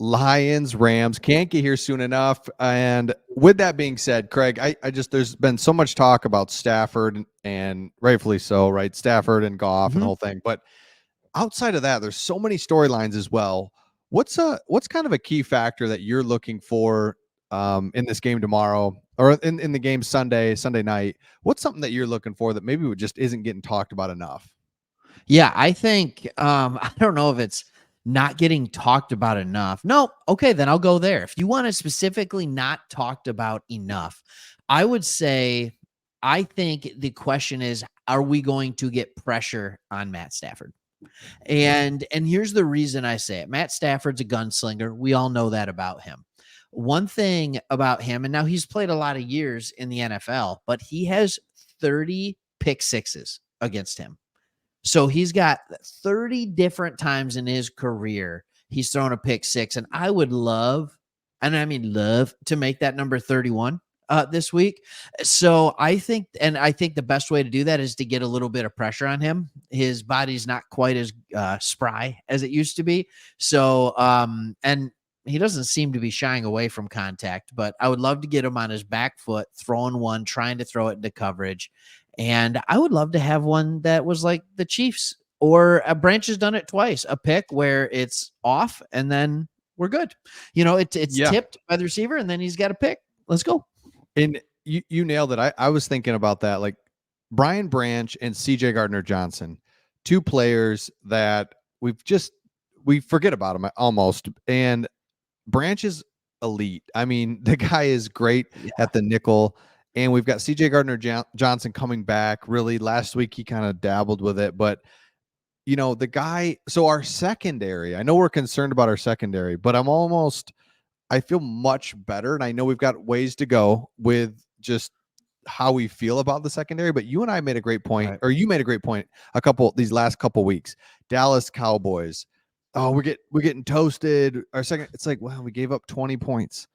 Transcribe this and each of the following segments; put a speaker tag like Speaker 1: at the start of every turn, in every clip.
Speaker 1: Lions, Rams can't get here soon enough. And with that being said, Craig, I just there's been so much talk about Stafford and rightfully so, right? Stafford and Goff and the whole thing. But outside of that, there's so many storylines as well. What's kind of a key factor that you're looking for in this game tomorrow or in the game Sunday night? What's something that you're looking for that maybe just isn't getting talked about enough?
Speaker 2: Yeah, I think I don't know if it's not getting talked about enough. No, okay, then I'll go there. If you want to specifically not talked about enough, I would say I think the question is, are we going to get pressure on Matt Stafford? And here's the reason I say it. Matt Stafford's a gunslinger. We all know that about him. One thing about him, and now he's played a lot of years in the NFL, but he has 30 pick sixes against him. So he's got 30 different times in his career he's thrown a pick six, and I would love, and I mean love, to make that number 31 this week. So I think the best way to do that is to get a little bit of pressure on him. His body's not quite as spry as it used to be. So and he doesn't seem to be shying away from contact, but I would love to get him on his back foot, throwing one, trying to throw it into coverage. And I would love to have one that was like the Chiefs, or a Branch has done it twice, a pick where it's off and then we're good. It's tipped by the receiver and then he's got a pick. Let's go.
Speaker 1: And you nailed it. I was thinking about that, like Brian Branch and CJ Gardner-Johnson, two players that we forget about them almost. And Branch is elite. I mean, the guy is great at the nickel. And we've got CJ Gardner-Johnson coming back. Really, last week he kind of dabbled with it, but the guy. So our secondary, I know we're concerned about our secondary, but I feel much better, and I know we've got ways to go with just how we feel about the secondary. But you and I made a great point, right? Or you made a great point these last couple weeks. Dallas Cowboys. Oh, we're getting toasted. Our second, it's like, wow, we gave up 20 points.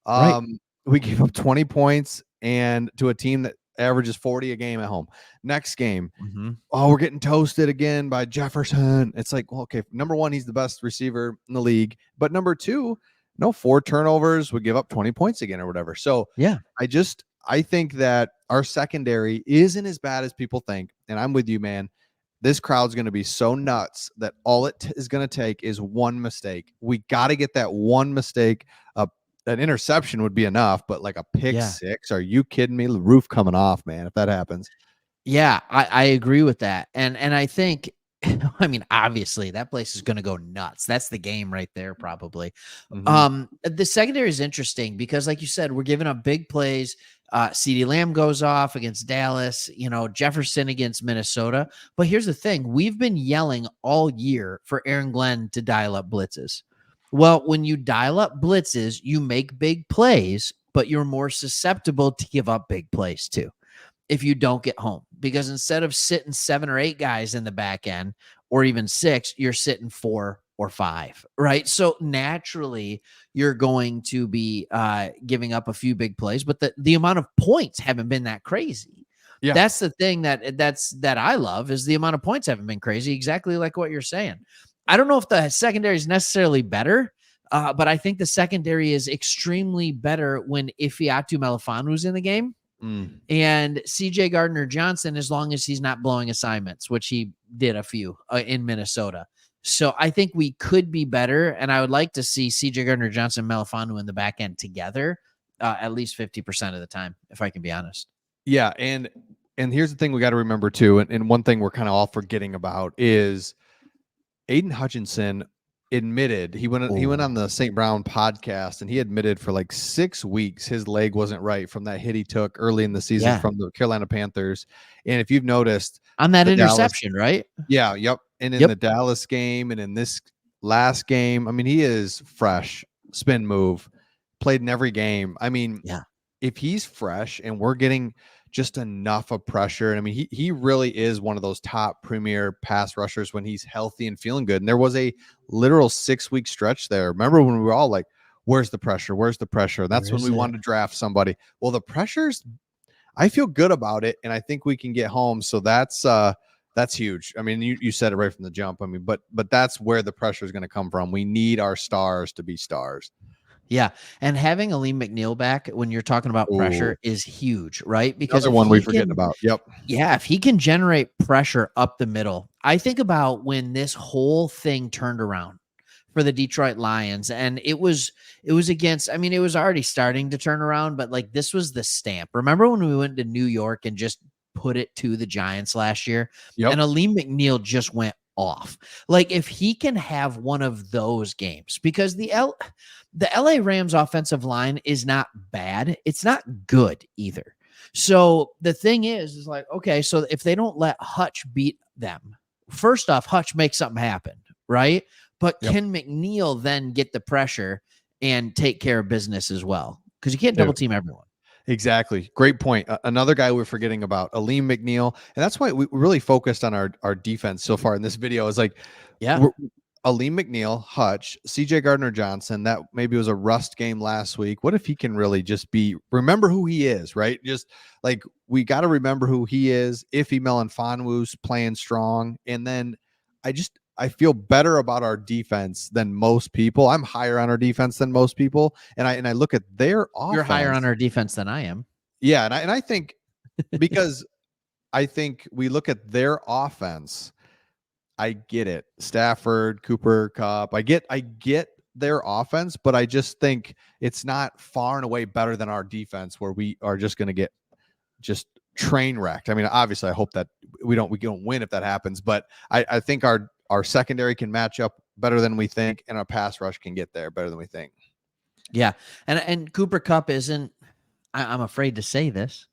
Speaker 2: Right.
Speaker 1: We gave up 20 points and to a team that averages 40 a game at home. Next game, oh, we're getting toasted again by Jefferson. It's like, well, okay, number one, he's the best receiver in the league. But number two, 4 turnovers would give up 20 points again or whatever. So
Speaker 2: yeah,
Speaker 1: I think that our secondary isn't as bad as people think. And I'm with you, man. This crowd's going to be so nuts that all it is going to take is one mistake. We got to get that one mistake. An interception would be enough, but like a pick six, are you kidding me? The roof coming off, man, if that happens.
Speaker 2: Yeah, I agree with that. And I think, I mean, obviously that place is going to go nuts. That's the game right there, probably. The secondary is interesting because, like you said, we're giving up big plays. CeeDee Lamb goes off against Dallas, Jefferson against Minnesota. But here's the thing. We've been yelling all year for Aaron Glenn to dial up blitzes. Well, when you dial up blitzes, you make big plays, but you're more susceptible to give up big plays too if you don't get home. Because instead of sitting 7 or 8 guys in the back end, or even 6, you're sitting 4 or 5, right? So naturally, you're going to be giving up a few big plays, but the amount of points haven't been that crazy. Yeah. That's the thing that I love, is the amount of points haven't been crazy, exactly like what you're saying. I don't know if the secondary is necessarily better, but I think the secondary is extremely better when Ifeatu Melifonu's in the game. And CJ Gardner-Johnson, as long as he's not blowing assignments, which he did a few in Minnesota. So I think we could be better, and I would like to see CJ Gardner-Johnson and Melifonu in the back end together at least 50% of the time, if I can be honest.
Speaker 1: Yeah, and here's the thing we got to remember too, and one thing we're kind of all forgetting about is Aiden Hutchinson admitted he went on the St. Brown podcast, and he admitted for like 6 weeks his leg wasn't right from that hit he took early in the season from the Carolina Panthers. And if you've noticed
Speaker 2: on that interception, right?
Speaker 1: Yeah. Yep. And in the Dallas game and in this last game, I mean, he is fresh, spin move, played in every game. I mean, if he's fresh and we're getting just enough of pressure. And I mean, he really is one of those top premier pass rushers when he's healthy and feeling good. And there was a literal 6-week stretch there. Remember when we were all like, where's the pressure? Where's the pressure? And that's when we wanted to draft somebody. Well, the pressure's, I feel good about it. And I think we can get home. So that's That's huge. I mean, you said it right from the jump. I mean, but that's where the pressure is going to come from. We need our stars to be stars.
Speaker 2: Yeah. And having Aleem McNeil back when you're talking about
Speaker 1: Ooh,
Speaker 2: pressure is huge, right? Because
Speaker 1: another
Speaker 2: if
Speaker 1: one we
Speaker 2: he
Speaker 1: forgetting
Speaker 2: can,
Speaker 1: about. Yep.
Speaker 2: yeah, if he can generate pressure up the middle, I think about when this whole thing turned around for the Detroit Lions, and it was against, I mean, it was already starting to turn around, but like this was the stamp. Remember when we went to New York and just put it to the Giants last year?
Speaker 1: Yep.
Speaker 2: And Aleem McNeil just went off. Like if he can have one of those games, because the LA Rams offensive line is not bad. It's not good either. So the thing is like, okay, so if they don't let Hutch beat them, first off, Hutch makes something happen, right? But
Speaker 1: Yep.
Speaker 2: can McNeil then get the pressure and take care of business as well? Because you can't
Speaker 1: Dude,
Speaker 2: double team everyone.
Speaker 1: exactly. Great point. Another guy we're forgetting about, Aleem McNeil, and that's why we really focused on our defense so far in this video. Is like,
Speaker 2: Yeah.
Speaker 1: Aleem McNeil, Hutch, CJ Gardner Johnson. That maybe was a rust game last week. What if he can really just remember who he is, right? Just like we got to remember who he is. Iffy Melifonwu's playing strong, and then I feel better about our defense than most people. I'm higher on our defense than most people, and I look at their
Speaker 2: You're higher on
Speaker 1: offense.
Speaker 2: our defense than I am.
Speaker 1: Yeah, and I think because I think we look at their offense. I get it. Stafford, Cooper, Kupp. I get their offense, but I just think it's not far and away better than our defense, where we are just going to get just train wrecked. I mean, obviously, I hope that we don't win if that happens, but I think our secondary can match up better than we think, and our pass rush can get there better than we think.
Speaker 2: Yeah. And Cooper Kupp isn't, I'm afraid to say this,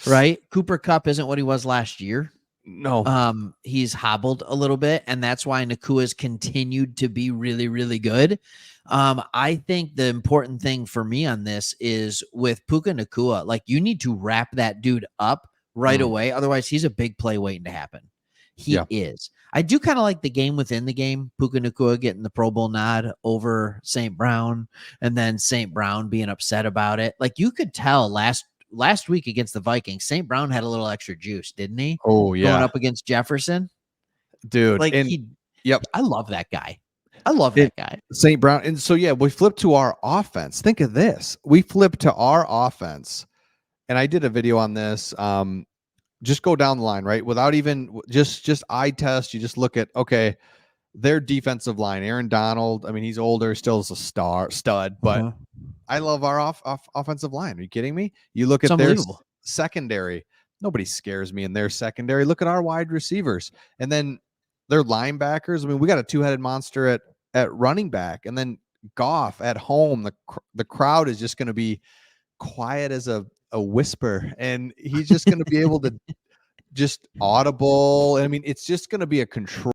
Speaker 2: right? Cooper Kupp isn't what he was last year.
Speaker 1: No.
Speaker 2: He's hobbled a little bit, and that's why Nakua's continued to be really, really good. I think the important thing for me on this is with Puka Nacua, like you need to wrap that dude up right away. Otherwise, he's a big play waiting to happen. He
Speaker 1: Yeah.
Speaker 2: is. I do kind of like the game within the game. Puka Nacua getting the Pro Bowl nod over St. Brown, and then St. Brown being upset about it. Like you could tell last week against the Vikings, St. Brown had a little extra juice, didn't he?
Speaker 1: Oh
Speaker 2: Going
Speaker 1: yeah,
Speaker 2: up against Jefferson.
Speaker 1: dude.
Speaker 2: Like
Speaker 1: And yep,
Speaker 2: I love that guy. I love that guy.
Speaker 1: St. Brown. And so yeah, we flip to our offense. Think of this. We flip to our offense, and I did a video on this. Just go down the line, right? Without even just eye test. You just look at, okay, their defensive line. Aaron Donald. I mean, he's older, still is a stud, but I love our offensive line. Are you kidding me? You look
Speaker 2: It's
Speaker 1: at their
Speaker 2: unbelievable.
Speaker 1: secondary. Nobody scares me in their secondary. Look at our wide receivers, and then their linebackers. I mean, we got a two-headed monster at running back, and then Goff at home. The crowd is just going to be quiet as a whisper, and he's just going to be able to just audible. I mean, it's just going to be a control